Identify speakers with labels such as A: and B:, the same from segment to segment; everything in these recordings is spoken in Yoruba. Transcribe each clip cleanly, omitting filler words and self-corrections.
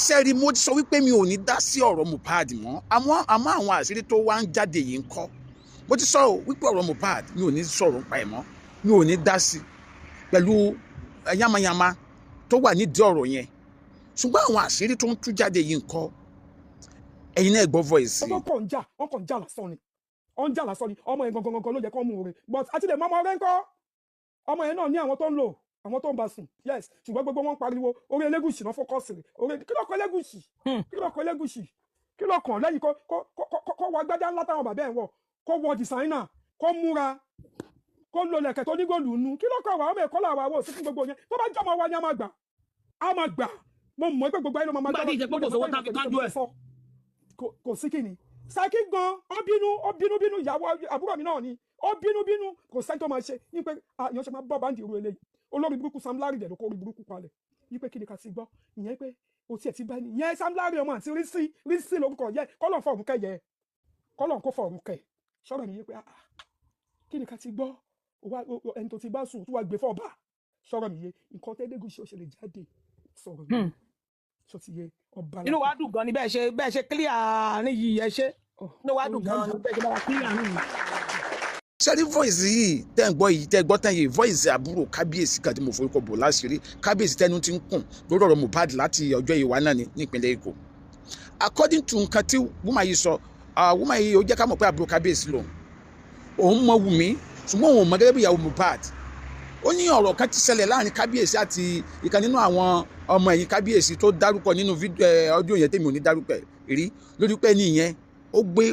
A: sẹ́rí mo ti sọ wípé mi ò ní dá sí ọ̀rọ̀ Mohbad mọ́ àmọ́ àwọn àṣírí tó wá ń jáde yìí ń kọ́ mo ti sọ wípé ọ̀rọ̀ Mohbad mi ò ní sọ̀rọ̀ nípa ẹ̀ mọ́ mi ò ní dá sí pẹ̀lú yamayama tó wà nídìí ọ̀rọ̀ yẹn ṣùgbọ́n àwọn àṣírí tó ń tú jáde yìí ń kọ́ ẹ̀yin náà gbọ́ voice.
B: wọ́n kàn ń jà lásán ni wọ́n ń jà lásán ni ọmọ yẹn gangan ló yẹ kó mú un re but àti lè mọ ọmọ rẹ ń kọ́ ọmọ yẹn náà ní àwọn tó ń lò àwọn tó ń bá sùn yes ṣùgbọ́n gbogbo wọn pariwo orí Elégùṣì náà fọkọ́sì rẹ̀ orí kí ló kọ Elégùṣì kí ló kàn lẹ́yìn kó wọ agbádá ńlá táwọn bàbá ẹ̀ wọ̀ kó wọ dìsáínà kó múra kó lo lẹ̀kẹ̀ tó ní góòlù nù kí ló kàn wá ọmọ ẹ̀kọ́ làwà wò sí fún gbogbo yẹn tó bá jọmọ wa ni a máa gbà mo mọ̀ pé gbogbo ayé ló máa gbà kò sí kìíní Sàkí gan ó bínú ìyàwó àbúrò mi náà ni ó bínú kò sẹ́ni tó máa ṣe ní pé àyàn ṣe máa bọ́ báńdì irú eléyìí olórí burúkú Sam Larry dẹ̀ ló kó orí burúkú palẹ̀ yí pé kí ni ká ti gbọ́ ìyẹn pé o tiẹ̀ ti bá ní ìyẹn Sam Larry ọmọ àti rí sí lórúkọ yẹ kọ́lọ̀ fọ̀rùn kẹ́ yẹ kọ́lọ̀ kó fọ̀rùn kẹ́ sọ̀rọ̀ mi yí pé kí ni ká ti gbọ́ ẹni tó ti bá sùn tó wá gbé fọ́ bá sọ̀rọ̀ mi yé nǹkan tẹ́ Elégùṣì ó ṣe lè jáde sọ̀rọ̀ mi tó ti yé ọba.
C: inú wa dùn gan ni bẹ́ẹ̀ ṣe clear àárín yìí ẹ ṣe inú wa dùn gan ni bẹ́ẹ̀ ṣe bá wa clear àárín yìí.
A: sẹ́rí voice yìí tẹ́ ń gbọ́ yìí tẹ́ gbọ́ tán yìí voice àbúrò kábíyèsí kan tí mo forúkọ bò láṣìírí kábíyèsí tẹnu ti ń kùn lórí ọ̀rọ̀ Mohbad láti ọjọ́ ìwà náà ní ìpínlẹ̀ Èkó according to nǹkan tí woman yìí sọ woman yìí ó jẹ́ ká mọ̀ pé àbúrò kábíyèsí lòun òun mọ Wùmí ṣùgbọ́n òun mọ gẹ́gẹ́ bí ìyàwó Mohbad ó ní ọ̀rọ̀ kan ti ṣẹlẹ̀ láàrin kábíyèsí àti ìkan nínú àwọn ọmọ ẹ̀yìn kábíyèsí tó dárúkọ nínú ọdún yẹn tèmi ò ní dárúkọ rí lórí pé nìyẹn ó gbé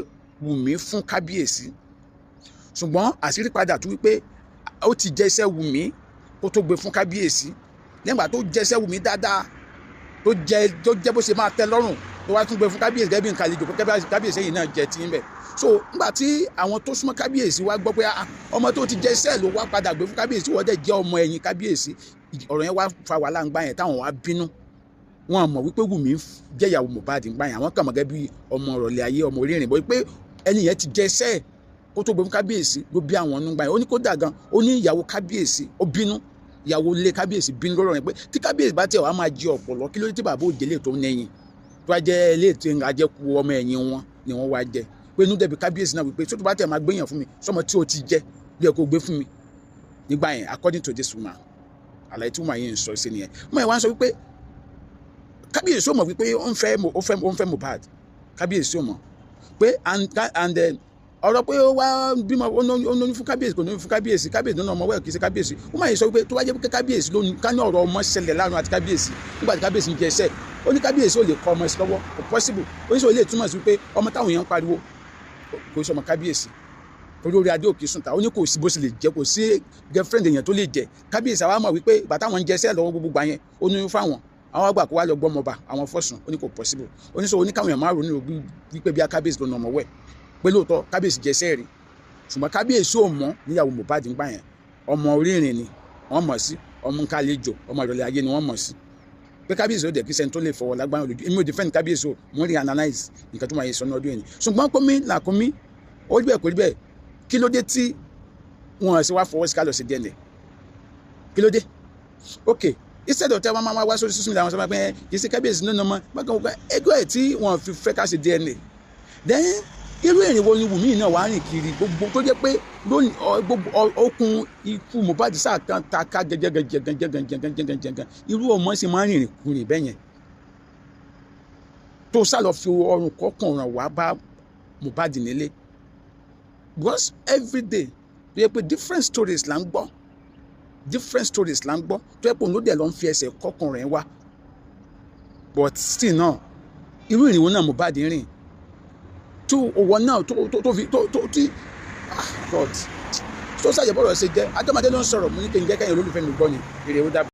A: Wùmí fún kábíyèsí ṣùgbọ́n àṣírí padà tú wípé ó ti jẹ́sẹ́ Wùmí kó tó gbé fún kábíyèsí nígbà tó jẹ́sẹ́ Wùmí dáadáa tó jẹ́ bó ṣe máa tẹ́ lọ́rùn tó wá tún gbé fún kábíyèsí gẹ́gẹ́ bí nǹkan àlejò pé kábíyèsí yìí náà jẹ́ tí ń bẹ̀ so nígbà tí àwọn tó súnmọ́ kábíyèsí wá gbọ́ pé ọmọ tó ti jẹ́sẹ́ ló wá padà gbé fún kábíyèsí wọ́n dẹ̀ jẹ́ ọmọ ẹ̀yìn kábíyèsí ọ̀rọ̀ yẹn wá fa wàhálà ńgbà yẹn táwọn wá bínú wọn mọ̀ wípé Wùmí jẹ́ ìyàwó Mohbad ńgbà yẹn àwọn kàn mọ̀ gẹ́gẹ́ bí ọmọ ọ̀rọ̀lẹ̀ ayé ọmọ orí ìrìn bọ́ pé ẹni yẹn ti jẹ́sẹ́ kó tó gbé fún kábíyèsí ló bí àwọn ọ̀nùgbà yẹn ó ní kó dà gan ó ní ìyàwó kábíyèsí ó bínú ìyàwó ilé kábíyèsí bínú lọ́rọ̀ yẹn pé tí kábíyèsí bá tẹ̀ wá máa jẹ ọ̀pọ̀lọ́ kí ló dé tí bàbá òjèlè tó ń nẹ́yìn tó wá jẹ́ ilé tí àjẹkù ọmọ ẹ̀yìn wọn ni wọ́n wá jẹ pé inú dẹ̀bi kábíyèsí náà wípé tó bá tẹ̀ máa gbéyàn fún mi sọmọ tí o ti jẹ bí ẹ kó gbé fún mi nígbà yẹn according to this woman àlàyé tí woman yẹn ń sọ sí nìyẹn mo yẹn wá ń sọ wípé kábíyèsí ò mọ̀ wípé ó ń fẹ́ Mohbad kábíyèsí ò mọ̀ pé and then ọ̀rọ̀ pé ó wá bímọ ó ní fún kábíyèsí kò ní fún kábíyèsí nínú ọmọ wẹ́ẹ̀ kì í ṣe kábíyèsí ó máa yẹ sọ pé tó wá jẹ́ pé kábíyèsí ló ká ní ọ̀rọ̀ ọmọ ṣẹlẹ̀ láàrin àti kábíyèsí nígbà tí kábíyèsí ń jẹ ẹsẹ̀ ó ní kábíyèsí ò lè kọ ọmọ ẹsẹ̀ lọ́wọ́ kò possible ó ní sọ lè túmọ̀ sí pé ọmọ táwọn èèyàn ń pariwo kò sí ọmọ kábíyèsí torí orí adé òkè sùn ta ó ní kò sí bó ṣe lè jẹ kò sí girlfriend èèyàn tó lè jẹ kábíyèsí àwa mọ̀ wípé ìgbà táwọn ń jẹ ẹsẹ̀ lọ́wọ́ gbogbo gbà yẹn ó ní fáwọn àwọn àgbà kó wá lọ gbọ́ ọmọọba àwọn fọ́sùn ó ní kò possible ó ní sọ oníkàwọn èèyàn márùn-ún ní wípé bí kábíyèsí ló nà ọmọ wẹ̀ pé lóòótọ́ kábíyèsí jẹ ẹsẹ̀ rí ṣùgbọ́n kábíyèsí ò mọ̀ níyàwó Mohbad ń gbà yẹn ọmọ orí ìrìn ni wọ́n mọ̀ sí ọmọ nǹkan àlejò ọmọ ìrọ̀lẹ́ ayé ni wọ́n mọ̀ sí pé kábíyèsí ó dẹ̀ kí sẹ́ni tó lè fọwọ́ lágbára lójú èmi ò defend kábíyèsí o mo rí analyse nǹkan tó máa yẹ sọ ní ọdún yẹn ṣùgbọ́n kómi làkúnmí ó rí bẹ́ẹ̀ kó rí bẹ́ẹ̀ kí ló dé tí wọn ṣe wá fọwọ́ sí ká lọ sí DNA kí ló dé ok instead of tẹ wọn máa wá sórí sísun ìlànà sọ pé kì í ṣe kábíyèsí nínú ọmọ bákan ẹgbẹ́ ẹ̀ tí wọ́n fi fẹ́ ká ṣe DNA then irú ìrìn wo ni Wùmí náà wàá rìn kiri gbogbo tó jẹ́ pé lónìí gbogbo okùn ikú Mohbad sáà kan ta ká gẹ́gẹ́gẹ́gẹ́gẹ́gẹ́gẹ́gẹ́gẹ́ irú ọmọ sì máa ń rìnrìn kùnrin bẹ́ẹ̀ yẹn tó sá lọ fi ọrùn kọkànràn wá bá Mohbad nílé because every day tó yẹ pé different stories là ń gbọ́ tó yẹ pé òun ló dẹ̀ lọ ń fi ẹsẹ̀ kọkànràn wá but still náà irú ìrìn wo náà Mohbad rìn tó owó náà tó fi tí God tó ṣàyẹ̀bọ̀rọ̀ ṣe jẹ́ adọ́mọdé ló ń sọ̀rọ̀ mo ní kí n jẹ́ kẹ́yìn olólùfẹ́ mi gbọ́ ni èrè ó dábàá.